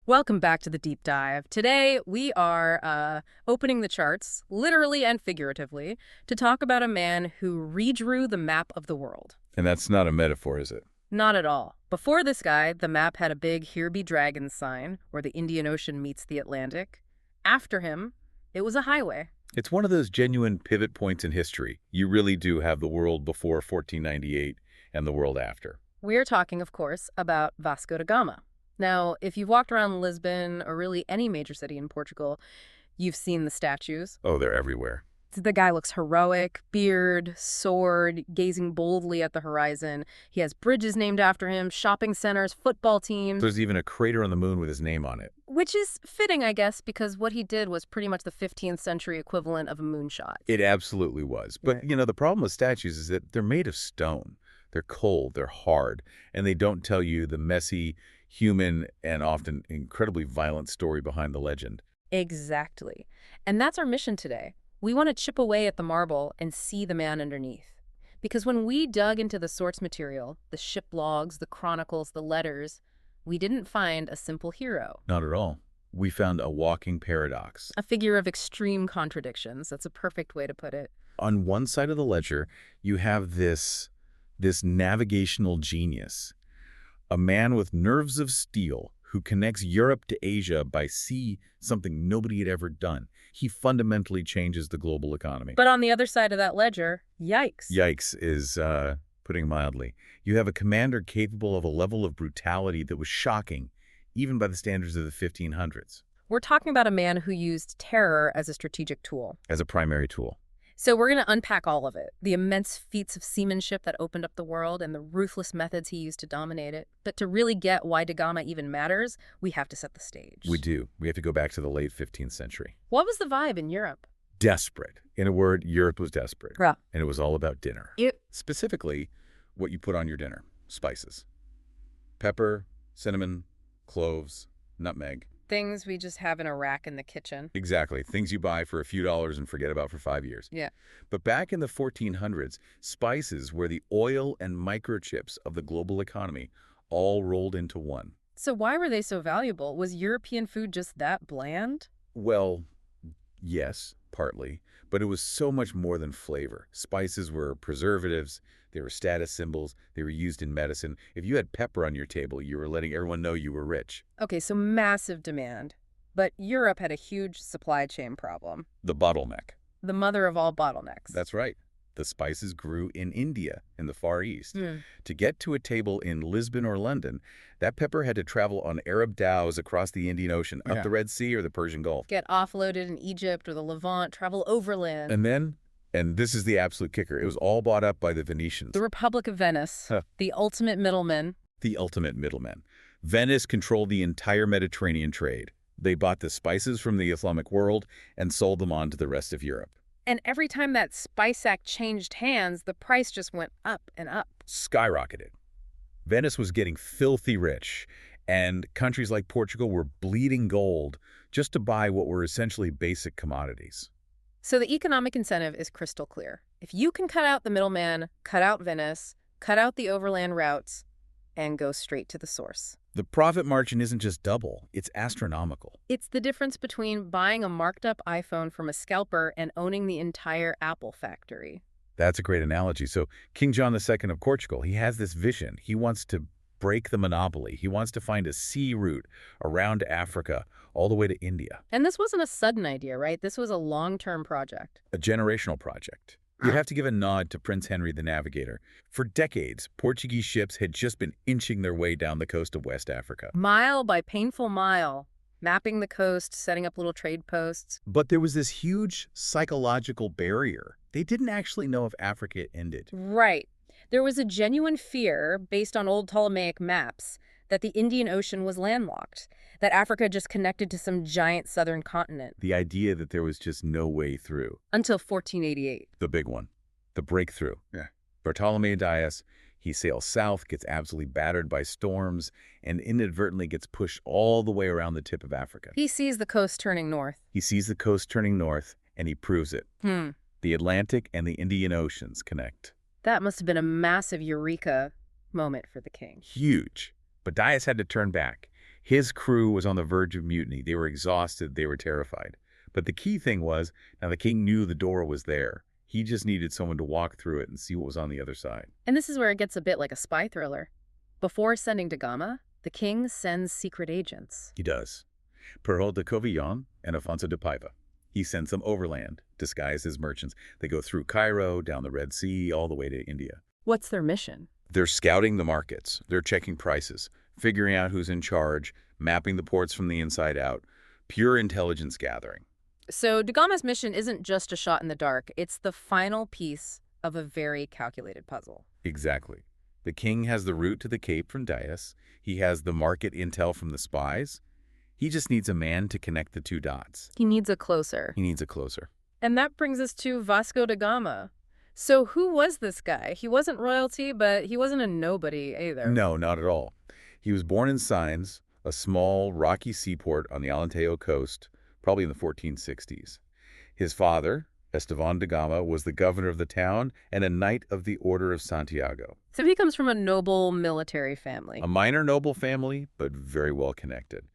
Welcome back to the deep dive. Today we are opening the charts, literally and figuratively, to talk about a man who redrew the map of the world. And that's not a metaphor, is it? Not at all. Before this guy, the map had a big "Here be dragons" sign, where the Indian Ocean meets the Atlantic. After him, it was a highway. It's one of those genuine pivot points in history. You really do have the world before 1498 and the world after. We're talking, of course, about Vasco da Gama. Now, if you've walked around Lisbon or really any major city in Portugal, you've seen the statues. Oh, they're everywhere. The guy looks heroic, beard, sword, gazing boldly at the horizon. He has bridges named after him, shopping centers, football teams. There's even a crater on the moon with his name on it. Which is fitting, I guess, because what he did was pretty much the 15th century equivalent of a moonshot. It absolutely was. But, Right. you know, the problem with statues is that they're made of stone. They're cold, they're hard, and they don't tell you the messy, human, and often incredibly violent story behind the legend. Exactly. And that's our mission today. We want to chip away at the marble and see the man underneath. Because when we dug into the source material, the ship logs, the chronicles, the letters, we didn't find a simple hero. Not at all. We found a walking paradox. A figure of extreme contradictions. That's a perfect way to put it. On one side of the ledger, you have this navigational genius, a man with nerves of steel who connects Europe to Asia by sea, something nobody had ever done. He fundamentally changes the global economy. But on the other side of that ledger, yikes. Yikes is putting it mildly. You have a commander capable of a level of brutality that was shocking, even by the standards of the 1500s. We're talking about a man who used terror as a strategic tool. As a primary tool. So we're going to unpack all of it. The immense feats of seamanship that opened up the world and the ruthless methods he used to dominate it. But to really get why da Gama even matters, we have to set the stage. We do. We have to go back to the late 15th century. What was the vibe in Europe? Desperate. In a word, Europe was desperate. Yeah. And it was all about dinner. It Specifically, what you put on your dinner. Spices. Pepper, cinnamon, cloves, nutmeg. Things we just have in a rack in the kitchen. Exactly. Things you buy for a few dollars and forget about for 5 years. Yeah. But back in the 1400s, spices were the oil and microchips of the global economy, all rolled into one. So why were they so valuable? Was European food just that bland? Well, yes, partly, but it was so much more than flavor. Spices were preservatives, they were status symbols, they were used in medicine. If you had pepper on your table, you were letting everyone know you were rich. Okay, so massive demand. But Europe had a huge supply chain problem. The bottleneck. The mother of all bottlenecks. That's right. The spices grew in India, in the Far East. Hmm. To get to a table in Lisbon or London, that pepper had to travel on Arab dhows across the Indian Ocean, up the Red Sea or the Persian Gulf. Get offloaded in Egypt or the Levant, travel overland. And then, and this is the absolute kicker, it was all bought up by the Venetians. The Republic of Venice, Huh. the ultimate middleman. The ultimate middlemen. Venice controlled the entire Mediterranean trade. They bought the spices from the Islamic world and sold them on to the rest of Europe. And every time that spice act changed hands, the price just went up and up. Skyrocketed. Venice was getting filthy rich, and countries like Portugal were bleeding gold just to buy what were essentially basic commodities. So the economic incentive is crystal clear. If you can cut out the middleman, cut out Venice, cut out the overland routes, and go straight to the source. The profit margin isn't just double, it's astronomical. It's the difference between buying a marked up iPhone from a scalper and owning the entire Apple factory. That's a great analogy. So King John II of Portugal, he has this vision. He wants to break the monopoly. He wants to find a sea route around Africa, all the way to India. And this wasn't a sudden idea, right? This was a long-term project. A generational project. You have to give a nod to Prince Henry the Navigator. For decades, Portuguese ships had just been inching their way down the coast of West Africa. Mile by painful mile, mapping the coast, setting up little trade posts. But there was this huge psychological barrier. They didn't actually know if Africa ended. Right. There was a genuine fear, based on old Ptolemaic maps, that the Indian Ocean was landlocked, that Africa just connected to some giant southern continent. The idea that there was just no way through. Until 1488. The big one. The breakthrough. Bartolome Dias, he sails south, gets absolutely battered by storms, and inadvertently gets pushed all the way around the tip of Africa. He sees the coast turning north. He sees the coast turning north, and he proves it. The Atlantic and the Indian Oceans connect. That must have been a massive eureka moment for the king. Huge. But Dias had to turn back. His crew was on the verge of mutiny. They were exhausted. They were terrified. But the key thing was, now the king knew the door was there. He just needed someone to walk through it and see what was on the other side. And this is where it gets a bit like a spy thriller. Before sending da Gama, the king sends secret agents. He does. Pero de Covillon and Afonso de Paiva. He sends them overland, disguised as merchants. They go through Cairo, down the Red Sea, all the way to India. What's their mission? They're scouting the markets. They're checking prices, figuring out who's in charge, mapping the ports from the inside out. Pure intelligence gathering. So da Gama's mission isn't just a shot in the dark. It's the final piece of a very calculated puzzle. Exactly. The king has the route to the Cape from Dias. He has the market intel from the spies. He just needs a man to connect the two dots. He needs a closer. He needs a closer. And that brings us to Vasco da Gama. So who was this guy? He wasn't royalty, but he wasn't a nobody either. No, not at all. He was born in Sines, a small, rocky seaport on the Alentejo coast, probably in the 1460s. His father, Esteban da Gama, was the governor of the town and a knight of the Order of Santiago. So he comes from a noble military family. A minor noble family, but very well connected.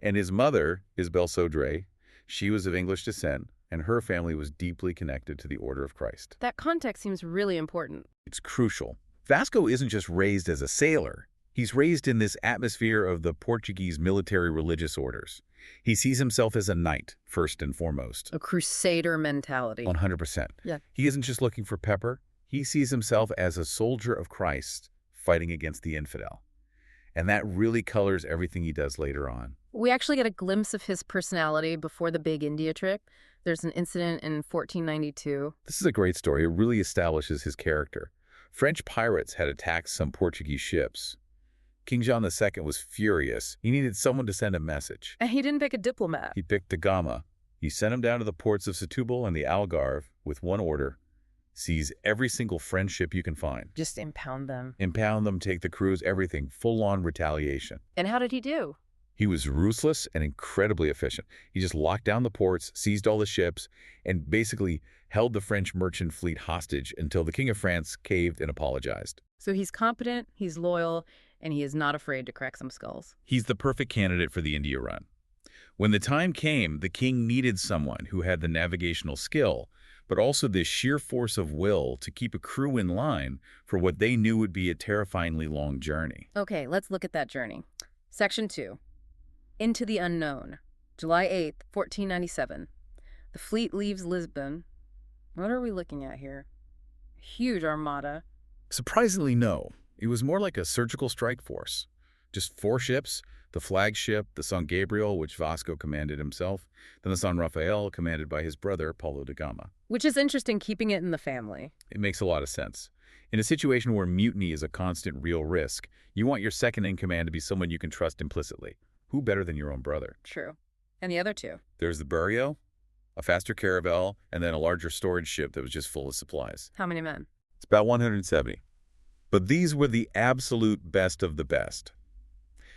And his mother, Isabel Sodre, she was of English descent, and her family was deeply connected to the Order of Christ. That context seems really important. It's crucial. Vasco isn't just raised as a sailor. He's raised in this atmosphere of the Portuguese military religious orders. He sees himself as a knight, first and foremost. A crusader mentality. 100%. Yeah. He isn't just looking for pepper. He sees himself as a soldier of Christ fighting against the infidel. And that really colors everything he does later on. We actually get a glimpse of his personality before the big India trip. There's an incident in 1492. This is a great story. It really establishes his character. French pirates had attacked some Portuguese ships. King John II was furious. He needed someone to send a message. And he didn't pick a diplomat. He picked da Gama. He sent him down to the ports of Setúbal and the Algarve with one order: seize every single French ship you can find. Just impound them. Impound them, take the crews, everything. Full-on retaliation. And how did he do? He was ruthless and incredibly efficient. He just locked down the ports, seized all the ships, and basically held the French merchant fleet hostage until the King of France caved and apologized. So he's competent, he's loyal, and he is not afraid to crack some skulls. He's the perfect candidate for the India run. When the time came, the king needed someone who had the navigational skill, but also the sheer force of will to keep a crew in line for what they knew would be a terrifyingly long journey. Okay, let's look at that journey. Section 2. Into the unknown. July 8th, 1497. The fleet leaves Lisbon. What are we looking at here? Huge armada. Surprisingly, no. It was more like a surgical strike force. Just 4 ships, the flagship, the San Gabriel, which Vasco commanded himself, then the San Rafael, commanded by his brother, Paulo da Gama. Which is interesting, keeping it in the family. It makes a lot of sense. In a situation where mutiny is a constant real risk, you want your second in command to be someone you can trust implicitly. Who better than your own brother? True. And the other 2? There's the Burrio, a faster caravel, and then a larger storage ship that was just full of supplies. How many men? It's about 170. But these were the absolute best of the best.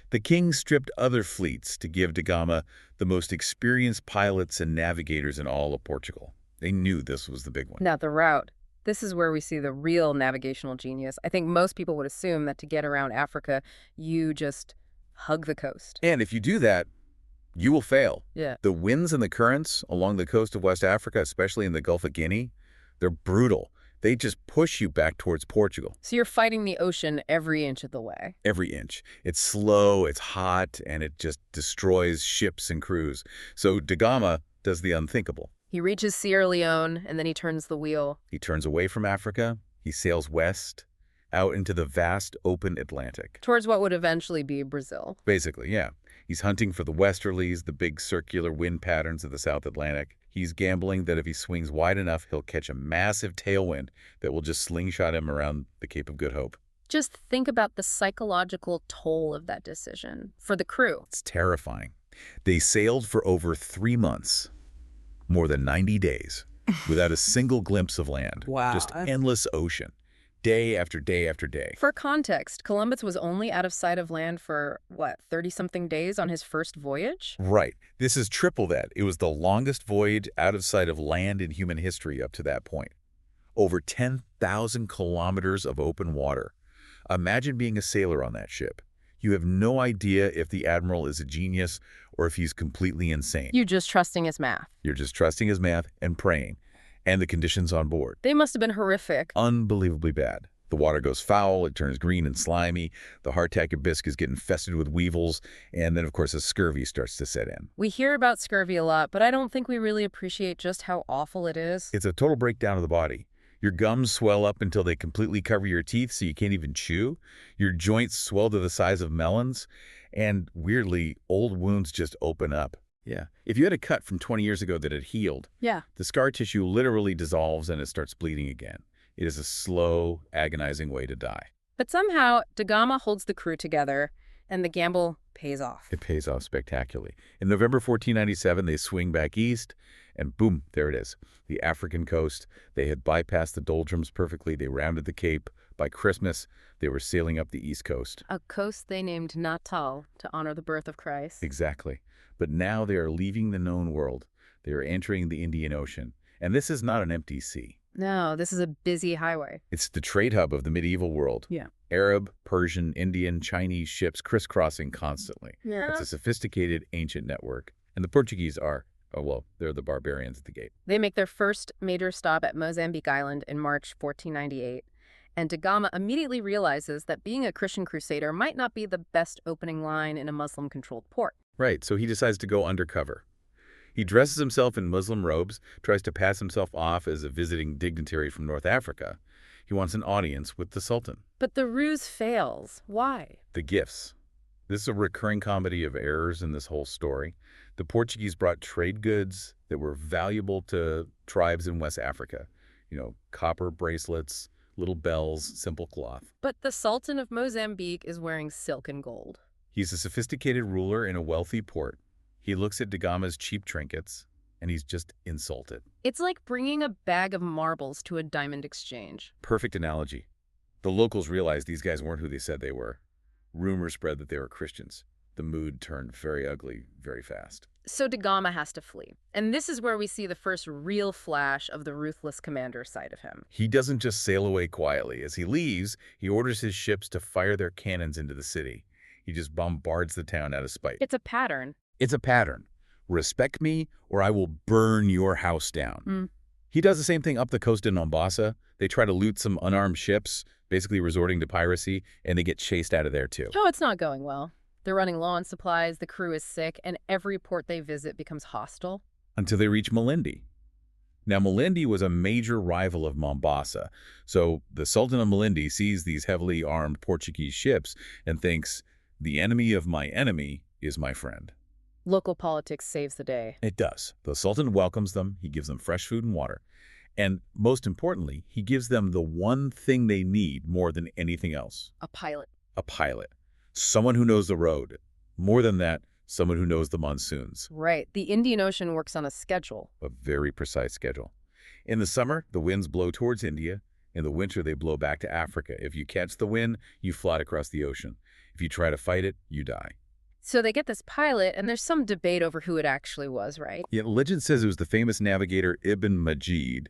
The king stripped other fleets to give da Gama the most experienced pilots and navigators in all of Portugal. They knew this was the big one. Now, the route. This is where we see the real navigational genius. I think most people would assume that to get around Africa, you just hug the coast. And if you do that, you will fail. Yeah. The winds and the currents along the coast of West Africa, especially in the Gulf of Guinea, they're brutal. They just push you back towards Portugal. So you're fighting the ocean every inch of the way. Every inch. It's slow, it's hot, and it just destroys ships and crews. So da Gama does the unthinkable. He reaches Sierra Leone, and then he turns the wheel. He turns away from Africa. He sails west, out into the vast open Atlantic. Towards what would eventually be Brazil. Basically, yeah. He's hunting for the westerlies, the big circular wind patterns of the South Atlantic. He's gambling that if he swings wide enough, he'll catch a massive tailwind that will just slingshot him around the Cape of Good Hope. Just think about the psychological toll of that decision for the crew. It's terrifying. They sailed for over 3 months, more than 90 days, without a single glimpse of land. Wow. Just endless ocean. Day after day after day. For context, Columbus was only out of sight of land for, 30-something days on his first voyage? Right. This is triple that. It was the longest voyage out of sight of land in human history up to that point. Over 10,000 kilometers of open water. Imagine being a sailor on that ship. You have no idea if the Admiral is a genius or if he's completely insane. You're just trusting his math. You're just trusting his math and praying, and the conditions on board. They must have been horrific. Unbelievably bad. The water goes foul, it turns green and slimy, the hardtack bisque is getting infested with weevils, and then, of course, a scurvy starts to set in. We hear about scurvy a lot, but I don't think we really appreciate just how awful it is. It's a total breakdown of the body. Your gums swell up until they completely cover your teeth so you can't even chew. Your joints swell to the size of melons. And weirdly, old wounds just open up. Yeah. If you had a cut from 20 years ago that had healed, the scar tissue literally dissolves and it starts bleeding again. It is a slow, agonizing way to die. But somehow, da Gama holds the crew together, and the gamble pays off. It pays off spectacularly. In November 1497, they swing back east, and boom, there it is. The African coast. They had bypassed the doldrums perfectly. They rounded the Cape. By Christmas, they were sailing up the east coast. A coast they named Natal to honor the birth of Christ. Exactly. But now they are leaving the known world. They are entering the Indian Ocean. And this is not an empty sea. No, this is a busy highway. It's the trade hub of the medieval world. Yeah. Arab, Persian, Indian, Chinese ships crisscrossing constantly. Yeah. It's a sophisticated, ancient network. And the Portuguese are, oh, well, they're the barbarians at the gate. They make their first major stop at Mozambique Island in March 1498. And da Gama immediately realizes that being a Christian crusader might not be the best opening line in a Muslim-controlled port. Right, so he decides to go undercover. He dresses himself in Muslim robes, tries to pass himself off as a visiting dignitary from North Africa. He wants an audience with the Sultan. But the ruse fails. Why? The gifts. This is a recurring comedy of errors in this whole story. The Portuguese brought trade goods that were valuable to tribes in West Africa. You know, copper bracelets, little bells, simple cloth. But the Sultan of Mozambique is wearing silk and gold. He's a sophisticated ruler in a wealthy port. He looks at da Gama's cheap trinkets, and he's just insulted. It's like bringing a bag of marbles to a diamond exchange. Perfect analogy. The locals realized these guys weren't who they said they were. Rumors spread that they were Christians. The mood turned very ugly very fast. So da Gama has to flee. And this is where we see the first real flash of the ruthless commander side of him. He doesn't just sail away quietly. As he leaves, he orders his ships to fire their cannons into the city. He just bombards the town out of spite. It's a pattern. It's a pattern. Respect me or I will burn your house down. He does the same thing up the coast in Mombasa. They try to loot some unarmed ships, basically resorting to piracy, and they get chased out of there too. Oh, it's not going well. They're running low on supplies, the crew is sick, and every port they visit becomes hostile. Until they reach Malindi. Now, Malindi was a major rival of Mombasa, so the Sultan of Malindi sees these heavily armed Portuguese ships and thinks, the enemy of my enemy is my friend. Local politics saves the day. It does. The Sultan welcomes them, he gives them fresh food and water, and most importantly, he gives them the one thing they need more than anything else. A pilot. A pilot. Someone who knows the road. More than that, someone who knows the monsoons. Right. The Indian Ocean works on a schedule. A very precise schedule. In the summer, the winds blow towards India. In the winter, they blow back to Africa. If you catch the wind, you float across the ocean. If you try to fight it, you die. So they get this pilot, and there's some debate over who it actually was, right? Yeah, legend says it was the famous navigator Ibn Majid,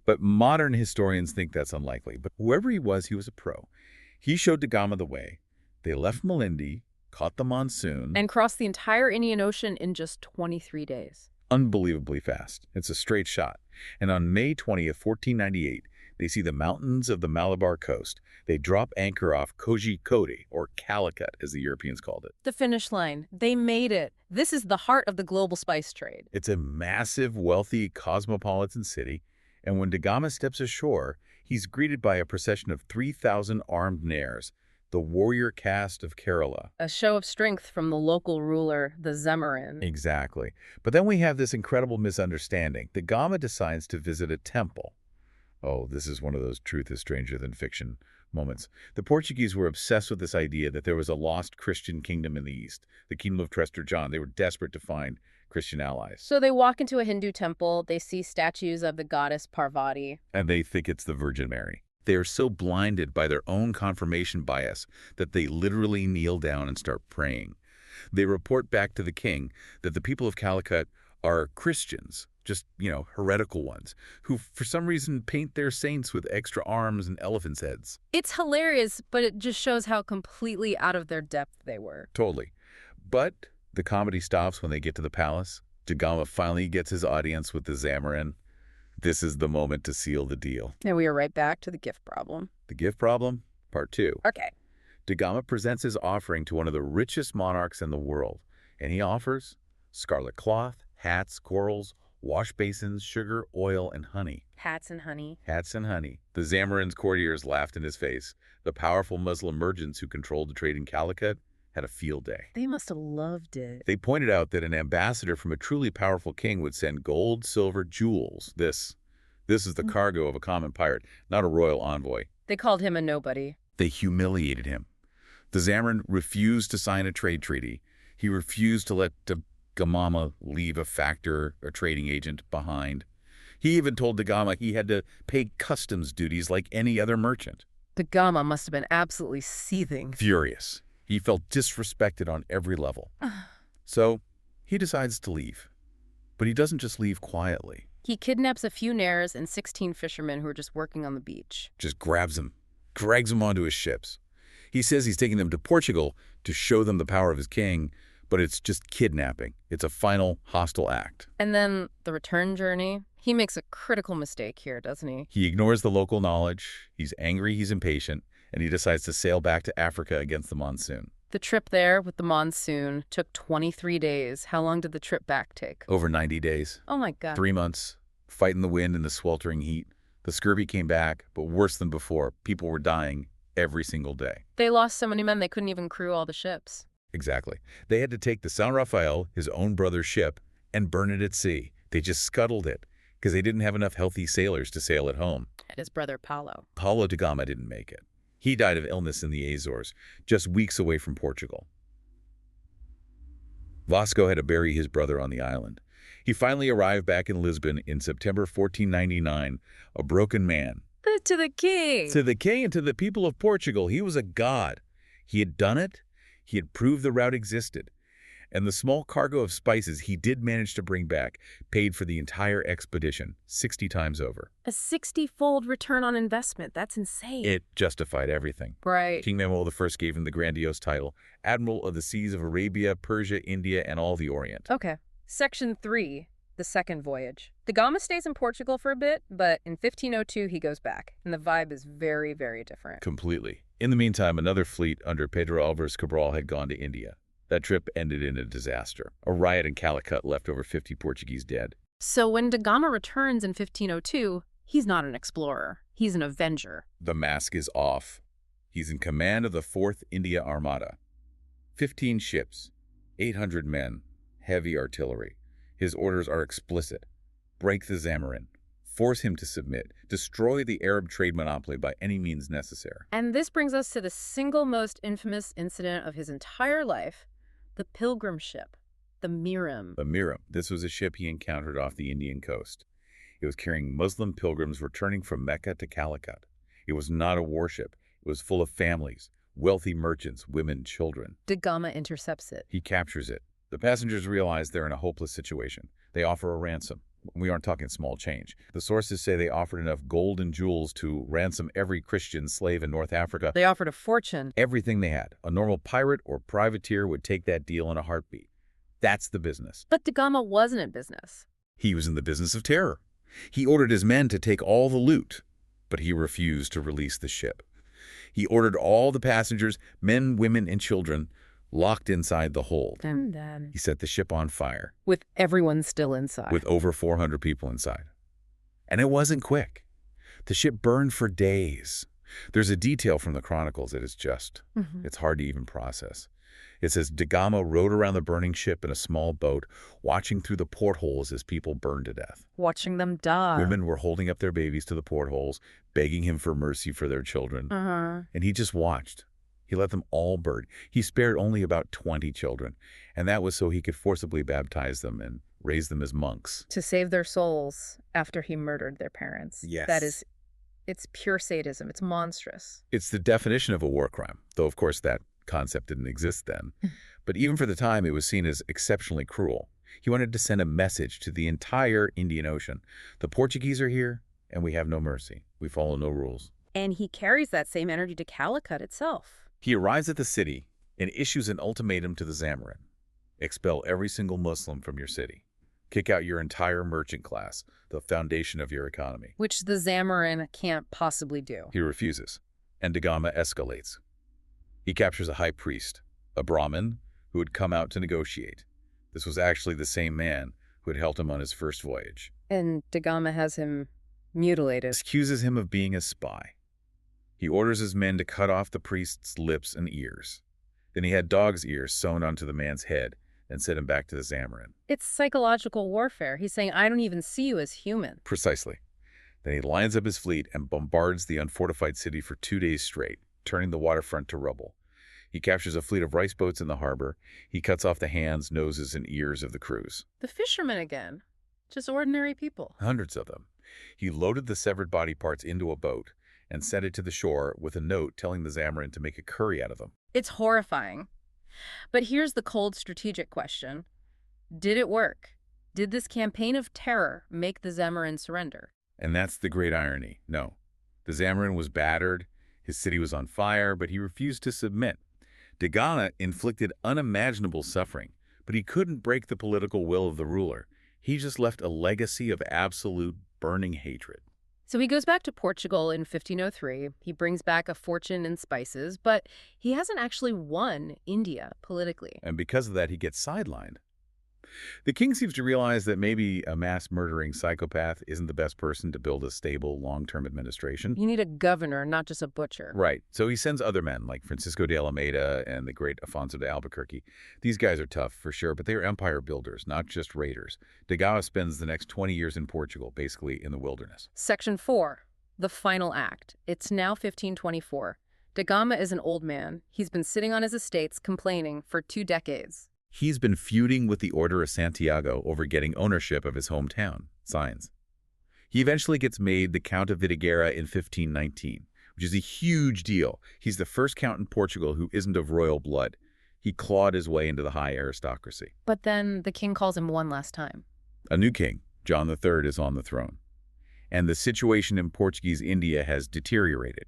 but modern historians think that's unlikely. But whoever he was a pro. He showed da Gama the way. They left Malindi, caught the monsoon. And crossed the entire Indian Ocean in just 23 days. Unbelievably fast. It's a straight shot. And on May 20th, 1498, they see the mountains of the Malabar coast. They drop anchor off Kozhikode, or Calicut, as the Europeans called it. The finish line. They made it. This is the heart of the global spice trade. It's a massive, wealthy, cosmopolitan city. And when da Gama steps ashore, he's greeted by a procession of 3,000 armed nares, the warrior caste of Kerala. A show of strength from the local ruler, the Submarine. Exactly. But then we have this incredible misunderstanding. Da Gama decides to visit a temple. Oh, this is one of those truth is stranger than fiction moments. The Portuguese were obsessed with this idea that there was a lost Christian kingdom in the East, the kingdom of Prester John. They were desperate to find Christian allies. So they walk into a Hindu temple, they see statues of the goddess Parvati. And they think it's the Virgin Mary. They are so blinded by their own confirmation bias that they literally kneel down and start praying. They report back to the king that the people of Calicut are Christians, just, heretical ones, who for some reason paint their saints with extra arms and elephants' heads. It's hilarious, but it just shows how completely out of their depth they were. Totally. But the comedy stops when they get to the palace. Da Gama finally gets his audience with the Zamorin. This is the moment to seal the deal. And we are right back to the gift problem. The gift problem, part 2. Okay. Da Gama presents his offering to one of the richest monarchs in the world, and he offers scarlet cloth, hats, corals, wash basins, sugar, oil, and honey. Hats and honey. Hats and honey. The Zamorin's courtiers laughed in his face. The powerful Muslim merchants who controlled the trade in Calicut had a field day. They must have loved it. They pointed out that an ambassador from a truly powerful king would send gold, silver, jewels. This is the cargo of a common pirate, not a royal envoy. They called him a nobody. They humiliated him. The Zamorin refused to sign a trade treaty. He refused to let Da Gama leave a factor or trading agent behind. He even told Da Gama he had to pay customs duties like any other merchant. Da Gama must have been absolutely seething. Furious. He felt disrespected on every level. So he decides to leave. But he doesn't just leave quietly. He kidnaps a few nares and 16 fishermen who are just working on the beach. Just grabs them, drags them onto his ships. He says he's taking them to Portugal to show them the power of his king, but it's just kidnapping. It's a final hostile act. And then the return journey. He makes a critical mistake here, doesn't he? He ignores the local knowledge. He's angry, he's impatient, and he decides to sail back to Africa against the monsoon. The trip there with the monsoon took 23 days. How long did the trip back take? Over 90 days. Oh my God. 3 months, fighting the wind and the sweltering heat. The scurvy came back, but worse than before. People were dying every single day. They lost so many men they couldn't even crew all the ships. Exactly. They had to take the San Rafael, his own brother's ship, and burn it at sea. They just scuttled it because they didn't have enough healthy sailors to sail it home. And his brother Paulo. Paulo da Gama didn't make it. He died of illness in the Azores, just weeks away from Portugal. Vasco had to bury his brother on the island. He finally arrived back in Lisbon in September 1499, a broken man. To the king. To the king and to the people of Portugal, he was a god. He had done it. He had proved the route existed. And the small cargo of spices he did manage to bring back paid for the entire expedition 60 times over. A 60-fold return on investment. That's insane. It justified everything. Right. King Manuel I gave him the grandiose title, Admiral of the Seas of Arabia, Persia, India, and all the Orient. Okay. Section 3, the second voyage. Da Gama stays in Portugal for a bit, but in 1502 he goes back, and the vibe is very, very different. Completely. In the meantime, another fleet under Pedro Alvarez Cabral had gone to India. That trip ended in a disaster. A riot in Calicut left over 50 Portuguese dead. So when Da Gama returns in 1502, he's not an explorer. He's an avenger. The mask is off. He's in command of the 4th India Armada. 15 ships, 800 men, heavy artillery. His orders are explicit. Break the Zamorin. Force him to submit. Destroy the Arab trade monopoly by any means necessary. And this brings us to the single most infamous incident of his entire life, the pilgrim ship, the Miram. The Miram. This was a ship he encountered off the Indian coast. It was carrying Muslim pilgrims returning from Mecca to Calicut. It was not a warship. It was full of families, wealthy merchants, women, children. Da Gama intercepts it. He captures it. The passengers realize they're in a hopeless situation. They offer a ransom. We aren't talking small change. The sources say they offered enough gold and jewels to ransom every Christian slave in North Africa. They offered a fortune. Everything they had. A normal pirate or privateer would take that deal in a heartbeat. That's the business. But Da Gama wasn't in business. He was in the business of terror. He ordered his men to take all the loot, but he refused to release the ship. He ordered all the passengers, men, women, and children, locked inside the hold. And then He set the ship on fire. with everyone still inside. With over 400 people inside. And it wasn't quick. The ship burned for days. There's a detail from the chronicles that is just, it's hard to even process. It says Da Gama rode around the burning ship in a small boat, watching through the portholes as people burned to death. Watching them die. Women were holding up their babies to the portholes, begging him for mercy for their children. And he just watched. He let them all burn. He spared only about 20 children, and that was so he could forcibly baptize them and raise them as monks. To save their souls after he murdered their parents. Yes. That is, it's pure sadism. It's monstrous. It's the definition of a war crime, though of course that concept didn't exist then. But even for the time, it was seen as exceptionally cruel. He wanted to send a message to the entire Indian Ocean. The Portuguese are here, and we have no mercy. We follow no rules. And he carries that same energy to Calicut itself. He arrives at the city and issues an ultimatum to the Zamorin. Expel every single Muslim from your city. Kick out your entire merchant class, the foundation of your economy. Which the Zamorin can't possibly do. He refuses, and da Gama escalates. He captures a high priest, a Brahmin, who had come out to negotiate. This was actually the same man who had helped him on his first voyage. And da Gama has him mutilated. Accuses him of being a spy. He orders his men to cut off the priest's lips and ears. Then he had dog's ears sewn onto the man's head and sent him back to the Zamorin. It's psychological warfare. He's saying, I don't even see you as human. Precisely. Then he lines up his fleet and bombards the unfortified city for 2 days straight, turning the waterfront to rubble. He captures a fleet of rice boats in the harbor. He cuts off the hands, noses, and ears of the crews. The fishermen again. Just ordinary people. Hundreds of them. He loaded the severed body parts into a boat and sent it to the shore with a note telling the Zamorin to make a curry out of them. It's horrifying. But here's the cold strategic question. Did it work? Did this campaign of terror make the Zamorin surrender? And that's the great irony. No. The Zamorin was battered, his city was on fire, but he refused to submit. Da Gama inflicted unimaginable suffering, but he couldn't break the political will of the ruler. He just left a legacy of absolute burning hatred. So he goes back to Portugal in 1503. He brings back a fortune in spices, but he hasn't actually won India politically. And because of that, he gets sidelined. The king seems to realize that maybe a mass-murdering psychopath isn't the best person to build a stable, long-term administration. You need a governor, not just a butcher. Right. So he sends other men, like Francisco de Almeida and the great Afonso de Albuquerque. These guys are tough, for sure, but they are empire builders, not just raiders. Da Gama spends the next 20 years in Portugal, basically in the wilderness. Section 4, the final act. It's now 1524. Da Gama is an old man. He's been sitting on his estates complaining for 2 decades. He's been feuding with the Order of Santiago over getting ownership of his hometown, Sines. He eventually gets made the Count of Videgueira in 1519, which is a huge deal. He's the first count in Portugal who isn't of royal blood. He clawed his way into the high aristocracy. But then the king calls him one last time. A new king, John III, is on the throne. And the situation in Portuguese India has deteriorated.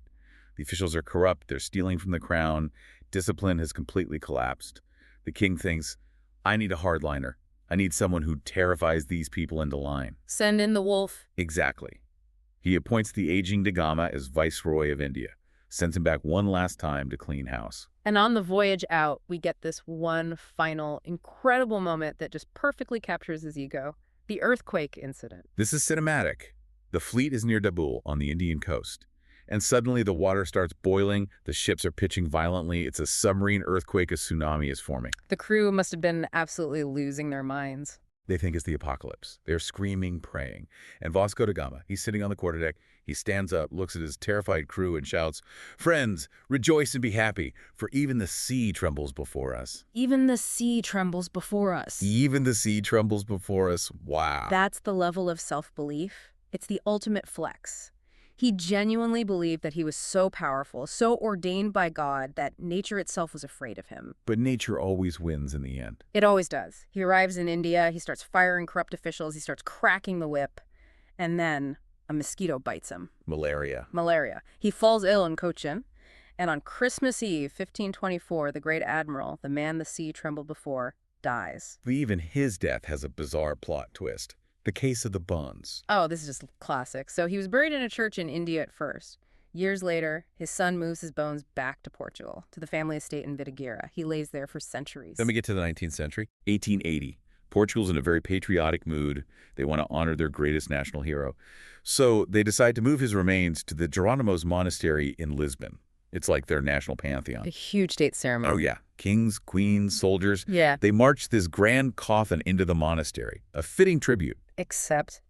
The officials are corrupt, they're stealing from the crown, discipline has completely collapsed. The king thinks, I need a hardliner. I need someone who terrifies these people into line. Send in the wolf. Exactly. He appoints the aging da Gama as Viceroy of India, sends him back one last time to clean house. And on the voyage out, we get this one final, incredible moment that just perfectly captures his ego. The earthquake incident. This is cinematic. The fleet is near Dabul on the Indian coast. And suddenly the water starts boiling, the ships are pitching violently, it's a submarine earthquake, a tsunami is forming. The crew must have been absolutely losing their minds. They think it's the apocalypse. They're screaming, praying. And Vasco da Gama, he's sitting on the quarterdeck, he stands up, looks at his terrified crew and shouts, Friends, rejoice and be happy, for even the sea trembles before us. Even the sea trembles before us. Even the sea trembles before us. Wow. That's the level of self-belief. It's the ultimate flex. He genuinely believed that he was so powerful, so ordained by God, that nature itself was afraid of him. But nature always wins in the end. It always does. He arrives in India, he starts firing corrupt officials, he starts cracking the whip, and then a mosquito bites him. Malaria. He falls ill in Cochin, and on Christmas Eve, 1524, the great Admiral, the man the sea trembled before, dies. But even his death has a bizarre plot twist. The case of the bones. Oh, this is just classic. So he was buried in a church in India at first. Years later, his son moves his bones back to Portugal, to the family estate in Videgueira. He lays there for centuries. Then we get to the 19th century, 1880. Portugal's in a very patriotic mood. They want to honor their greatest national hero. So they decide to move his remains to the Geronimo's Monastery in Lisbon. It's like their national pantheon. A huge state ceremony. Oh, yeah. Kings, queens, soldiers. Yeah. They march this grand coffin into the monastery. A fitting tribute. Except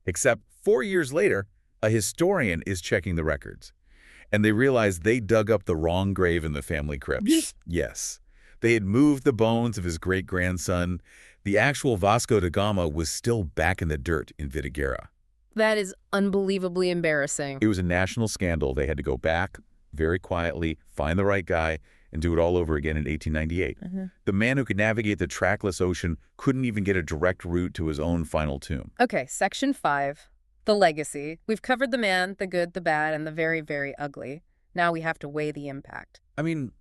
4 years later, a historian is checking the records. And they realize they dug up the wrong grave in the family crypt. Yes. They had moved the bones of his great-grandson. The actual Vasco da Gama was still back in the dirt in Videgueira. that is unbelievably embarrassing. It was a national scandal. They had to go back very quietly, find the right guy, and do it all over again in 1898. The man who could navigate the trackless ocean couldn't even get a direct route to his own final tomb. Okay, section 5, the legacy. We've covered the man, the good, the bad, and the very, very ugly. Now we have to weigh the impact. I mean,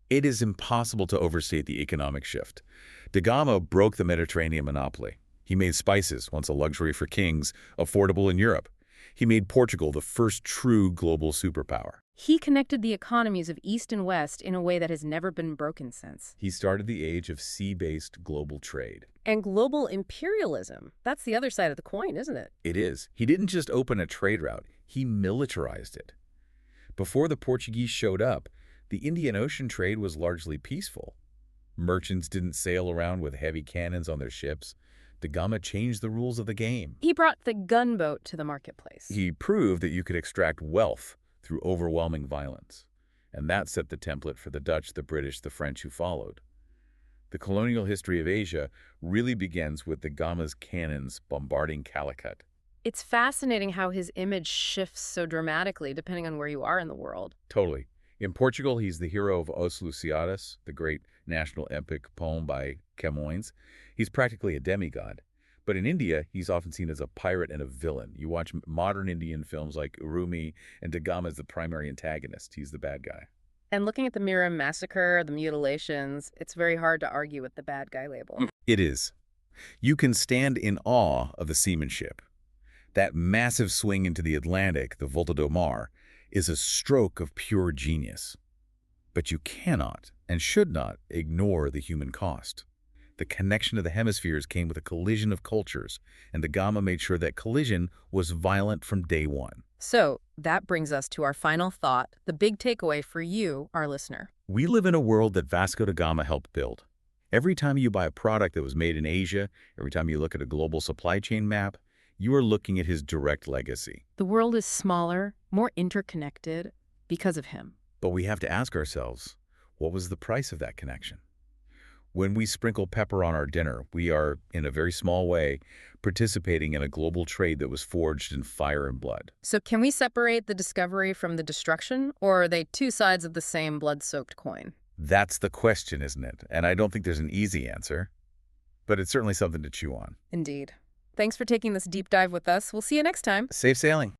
it is impossible to overstate the economic shift. Da Gama broke the Mediterranean monopoly. He made spices, once a luxury for kings, affordable in Europe. He made Portugal the first true global superpower. He connected the economies of East and West in a way that has never been broken since. He started the age of sea-based global trade. And global imperialism. That's the other side of the coin, isn't it? It is. He didn't just open a trade route, he militarized it. Before the Portuguese showed up, the Indian Ocean trade was largely peaceful. Merchants didn't sail around with heavy cannons on their ships. Da Gama changed the rules of the game. He brought the gunboat to the marketplace. He proved that you could extract wealth through overwhelming violence. And that set the template for the Dutch, the British, the French who followed. The colonial history of Asia really begins with Da Gama's cannons bombarding Calicut. It's fascinating how his image shifts so dramatically depending on where you are in the world. Totally. In Portugal, he's the hero of Os Lusíadas, the great national epic poem by Camões. He's practically a demigod. But in India, he's often seen as a pirate and a villain. You watch modern Indian films like Urumi, and Da Gama is the primary antagonist. He's the bad guy. And looking at the Mira massacre, the mutilations, it's very hard to argue with the bad guy label. It is. You can stand in awe of the seamanship. That massive swing into the Atlantic, the Volta do Mar, is a stroke of pure genius. But you cannot and should not ignore the human cost. The connection of the hemispheres came with a collision of cultures, and Da Gama made sure that collision was violent from day one. So that brings us to our final thought, the big takeaway for you, our listener. We live in a world that Vasco da Gama helped build. Every time you buy a product that was made in Asia, every time you look at a global supply chain map, you are looking at his direct legacy. The world is smaller, more interconnected because of him. But we have to ask ourselves, what was the price of that connection? When we sprinkle pepper on our dinner, we are, in a very small way, participating in a global trade that was forged in fire and blood. So can we separate the discovery from the destruction, or are they two sides of the same blood-soaked coin? That's the question, isn't it? And I don't think there's an easy answer, but it's certainly something to chew on. Indeed. Thanks for taking this deep dive with us. We'll see you next time. Safe sailing.